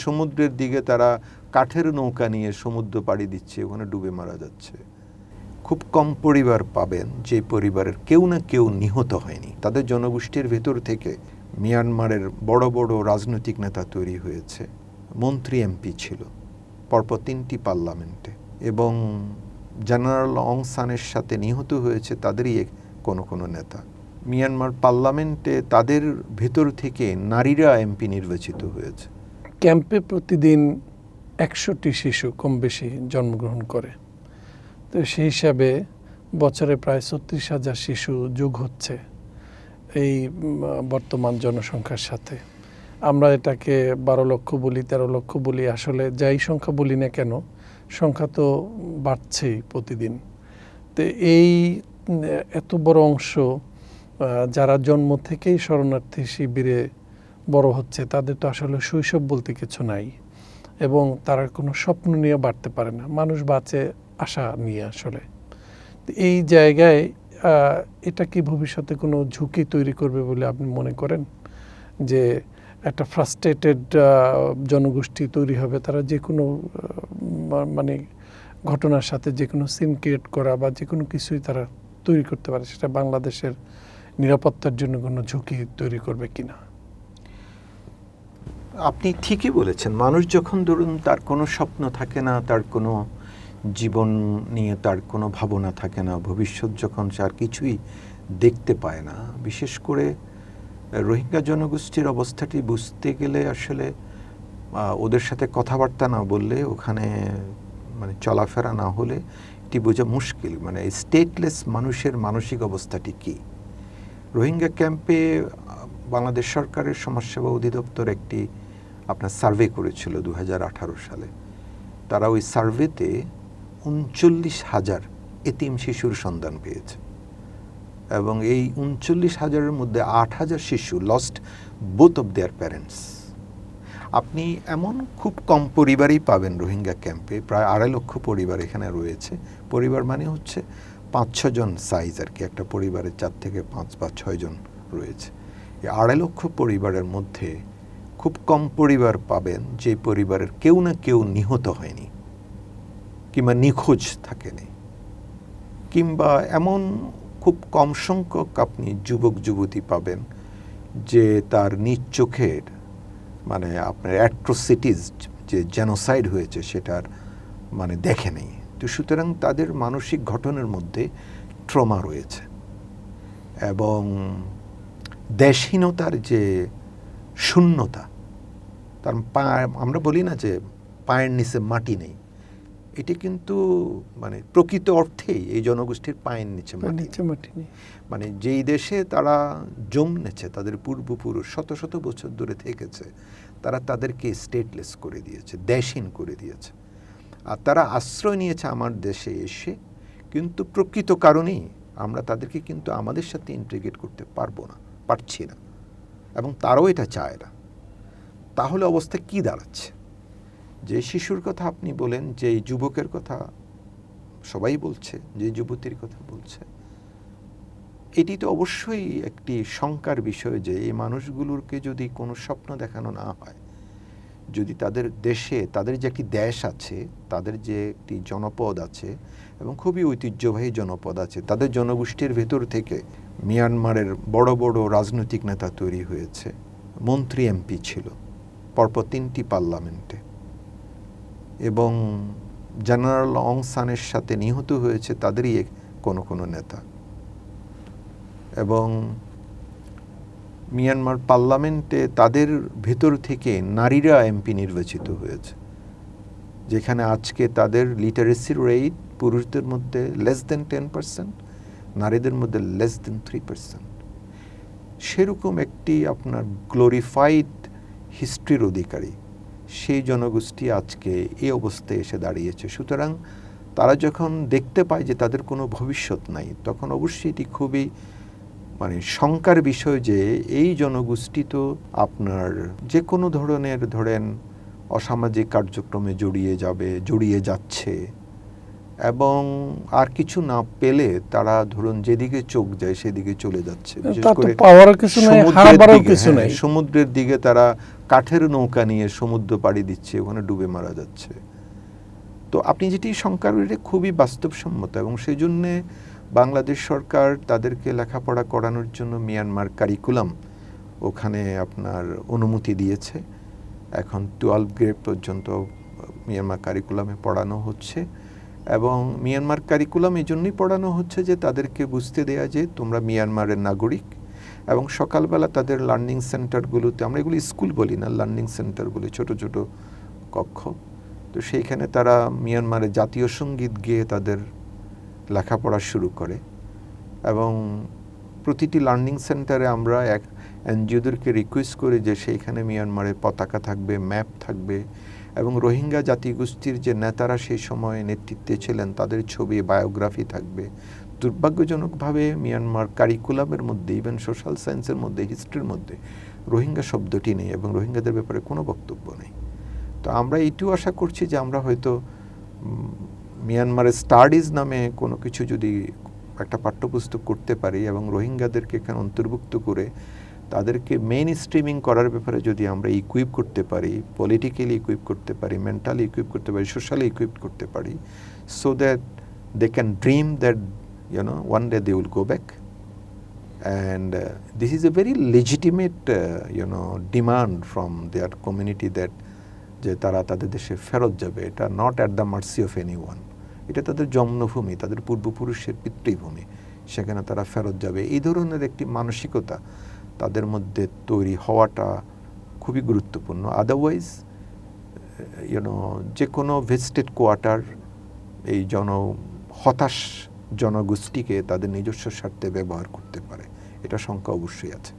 সমুদ্রের দিকে তারা কাঠের নৌকা নিয়ে সমুদ্র পাড়ি দিচ্ছে, ওখানে ডুবে মারা যাচ্ছে। খুব কম পরিবার পাবেন যে পরিবারের কেউ না কেউ নিহত হয়নি। তাদের জনগোষ্ঠীর ভেতর থেকে মিয়ানমারের বড় বড় রাজনৈতিক নেতা তৈরি হয়েছে, মন্ত্রী এমপি ছিল পরপর 3টি পার্লামেন্টে, এবং জেনারেল অং সানের সাথে নিহত হয়েছে তাদেরই কোনো কোনো নেতা। মিয়ানমার পার্লামেন্টে তাদের ভেতর থেকে নারীরা এমপি নির্বাচিত হয়েছে। ক্যাম্পে প্রতিদিন 100টি শিশু কম বেশি জন্মগ্রহণ করে। তো সেই হিসাবে বছরে প্রায় 36,000 শিশু যোগ হচ্ছে এই বর্তমান জনসংখ্যার সাথে। আমরা এটাকে 12 লক্ষ বলি, 13 লক্ষ বলি, আসলে যাই সংখ্যা বলি না কেন সংখ্যা তো বাড়ছেই প্রতিদিন। তো এই এত বড় অংশ যারা জন্ম থেকেই শরণার্থী শিবিরে বড় হচ্ছে, তাদের তো আসলে শৈশব বলতে কিছু নাই, এবং তারা কোনো স্বপ্ন নিয়ে বাড়তে পারে না। মানুষ বাঁচে আশা নিয়ে আসলে। এই জায়গায় এটা কি ভবিষ্যতে কোনো ঝুঁকি তৈরি করবে বলে আপনি মনে করেন? যে একটা ফ্রাস্ট্রেটেড জনগোষ্ঠী তৈরি হবে, তারা যে কোনো মানে ঘটনার সাথে যে কোনো সিন ক্রিয়েট করা বা যে কোনো কিছুই তারা তৈরি করতে পারে, সেটা বাংলাদেশের নিরাপত্তার জন্য কোনো ঝুঁকি তৈরি করবে কিনা? আপনি ঠিকই বলেছেন। মানুষ যখন ধরুন তার কোনো স্বপ্ন থাকে না, তার কোনো জীবন নিয়ে তার কোনো ভাবনা থাকে না, ভবিষ্যৎ যখন সে আর কিছুই দেখতে পায় না, বিশেষ করে রোহিঙ্গা জনগোষ্ঠীর অবস্থাটি বুঝতে গেলে আসলে ওদের সাথে কথাবার্তা না বললে, ওখানে মানে চলাফেরা না হলে এটি বোঝা মুশকিল। মানে স্টেটলেস মানুষের মানসিক অবস্থাটি কী। রোহিঙ্গা ক্যাম্পে বাংলাদেশ সরকারের সমাজসেবা অধিদপ্তর একটি আপনার সার্ভে করেছিল 2018 সালে। তারা ওই সার্ভেতে 39,000 এতিম শিশুর সন্ধান পেয়েছে, এবং এই 39,000-এর মধ্যে 8,000 শিশু lost both of their parents. আপনি এমন খুব কম পরিবারই পাবেন রোহিঙ্গা ক্যাম্পে, প্রায় 2.5 লক্ষ পরিবার এখানে রয়েছে। পরিবার মানে হচ্ছে 5-6 জন সাইজ আর কি, একটা পরিবারে 4 থেকে 5 বা 6 জন রয়েছে। এই 2.5 লক্ষ পরিবারের মধ্যে খুব কম পরিবার পাবেন যে পরিবারের কেউ না কেউ নিহত হয়নি কিংবা নিখোঁজ থাকেনি, কিংবা এমন খুব কম সংখ্যক আপনি যুবক যুবতী পাবেন যে তার নিজ চোখের মানে আপনার অ্যাট্রোসিটিস, যে জেনোসাইড হয়েছে, সেটার মানে দেখে নেই। তো সুতরাং তাদের মানসিক গঠনের মধ্যে ট্রমা রয়েছে, এবং দেশহীনতার যে শূন্যতা, তার আমরা বলি না যে পায়ের নিচে মাটি নেই, এটি কিন্তু মানে প্রকৃত অর্থেই এই জনগোষ্ঠীর পায়ের নিচে মাটি নেই। মানে যেই দেশে তারা জন্মেছে, তাদের পূর্বপুরুষ শত শত বছর ধরে থেকেছে, তারা তাদেরকে স্টেটলেস করে দিয়েছে, দেশহীন করে দিয়েছে। আর তারা আশ্রয় নিয়েছে আমার দেশে এসে, কিন্তু প্রকৃত কারণেই আমরা তাদেরকে কিন্তু আমাদের সাথে ইন্টিগ্রেট করতে পারছি না, এবং তারাও এটা চায় না। তাহলে অবস্থা কি দাঁড়াচ্ছে? যে শিশুর কথা আপনি বলেন, যে যুবকের কথা সবাই বলছে, যে যুবতীর কথা বলছে, এটি তো অবশ্যই একটি শঙ্কার বিষয় যে এই মানুষগুলোকে যদি কোনো স্বপ্ন দেখানো না হয়, যদি তাদের দেশে, তাদের যে একটি দেশ আছে, তাদের যে একটি জনপদ আছে এবং খুবই ঐতিহ্যবাহী জনপদ আছে, তাদের জনগোষ্ঠীর ভেতর থেকে মিয়ানমারের বড় বড় রাজনৈতিক নেতা তৈরি হয়েছে, মন্ত্রী এমপি ছিল পরপর 3টি পার্লামেন্টে, এবং জেনারেল অং সানের সাথে নিহত হয়েছে তাদেরই কোনো কোনো নেতা, এবং মিয়ানমার পার্লামেন্টে তাদের ভেতর থেকে নারীরা এমপি নির্বাচিত হয়েছে, যেখানে আজকে তাদের লিটারেসি রেট পুরুষদের মধ্যে লেস দেন 10%, নারীদের মধ্যে লেস দেন 3%। সেরকম একটি আপনার গ্লোরিফাইড হিস্ট্রির অধিকারী সেই জনগোষ্ঠী আজকে এই অবস্থায় এসে দাঁড়িয়েছে। সুতরাং তারা যখন দেখতে পায় যে তাদের কোনো ভবিষ্যৎ নাই, তখন অবশ্যই এটি খুবই মানে শঙ্কার বিষয় যে এই জনগোষ্ঠী তো আপনার যে কোনো ধরনের ধরেন অসামাজিক কার্যক্রমে জড়িয়ে যাচ্ছে, এবং আর কিছু না পেলে তারা ধরুন যেদিকে চোখ যায় সেদিকে চলে যাচ্ছে। বিশেষ তা তো করে পাওয়ারও কিছু নাই, হারাবারও কিছু নাই। সমুদ্রের দিকে তারা কাঠের নৌকা নিয়ে সমুদ্র পাড়ি দিচ্ছে, ওখানে ডুবে মারা যাচ্ছে। তো আপনি যেটি শঙ্কা এটা খুবই বাস্তবসম্মত, এবং সেই জন্যে বাংলাদেশ সরকার তাদেরকে লেখাপড়া করানোর জন্য মিয়ানমার কারিকুলাম ওখানে আপনার অনুমতি দিয়েছে। এখন 12 গ্রেড পর্যন্ত মিয়ানমার কারিকুলামে পড়ানো হচ্ছে, এবং মিয়ানমার কারিকুলাম এই জন্যই পড়ানো হচ্ছে যে তাদেরকে বুঝতে দেয়া যে তোমরা মিয়ানমারের নাগরিক, এবং সকালবেলা তাদের লার্নিং সেন্টারগুলোতে, আমরা এগুলি স্কুল বলি না, লার্নিং সেন্টার বলি, ছোট ছোট কক্ষ, তো সেইখানে তারা মিয়ানমারের জাতীয় সঙ্গীত গেয়ে তাদের লেখাপড়া শুরু করে। এবং প্রতিটি লার্নিং সেন্টারে আমরা এক এনজিওদেরকে রিকোয়েস্ট করি যে সেইখানে মিয়ানমারের পতাকা থাকবে, ম্যাপ থাকবে, এবং রোহিঙ্গা জাতিগোষ্ঠীর যে নেতারা সেই সময় নেতৃত্বে ছিলেন তাদের ছবি, বায়োগ্রাফি থাকবে। দুর্ভাগ্যজনকভাবে মিয়ানমার কারিকুলামের মধ্যে, ইভেন সোশ্যাল সায়েন্সের মধ্যে, হিস্ট্রির মধ্যে রোহিঙ্গা শব্দটি নেই, এবং রোহিঙ্গাদের ব্যাপারে কোনো বক্তব্য নেই। তো আমরা এইটুকু আশা করছি যে আমরা হয়তো মিয়ানমারের স্টাডিজ নামে কোনো কিছু যদি একটা পাঠ্যপুস্তক করতে পারি, এবং রোহিঙ্গাদেরকে এখানে অন্তর্ভুক্ত করে তাদেরকে মেইন স্ট্রিমিং করার ব্যাপারে যদি আমরা ইকুইপ করতে পারি, পলিটিক্যালি ইকুইপ করতে পারি, মেন্টালি ইকুইপ করতে পারি, সোশ্যালি ইকুইপ করতে পারি, so that they can dream that one day they will go back. And this is a very legitimate demand from their community, that যে তারা তাদের দেশে ফেরত যাবে। এটা not at the mercy of anyone, এটা তাদের জন্মভূমি, তাদের পূর্বপুরুষের পিতৃভূমি, সেখানে তারা ফেরত যাবে। এই ধরনের একটি মানসিকতা তাদের মধ্যে তৈরি হওয়াটা খুবই গুরুত্বপূর্ণ। আদারওয়াইজ যে কোনো ভেস্টেড কোয়ার্টার এই হতাশ জনগোষ্ঠীকে তাদের নিজস্ব স্বার্থে ব্যবহার করতে পারে, এটা শঙ্কা অবশ্যই আছে।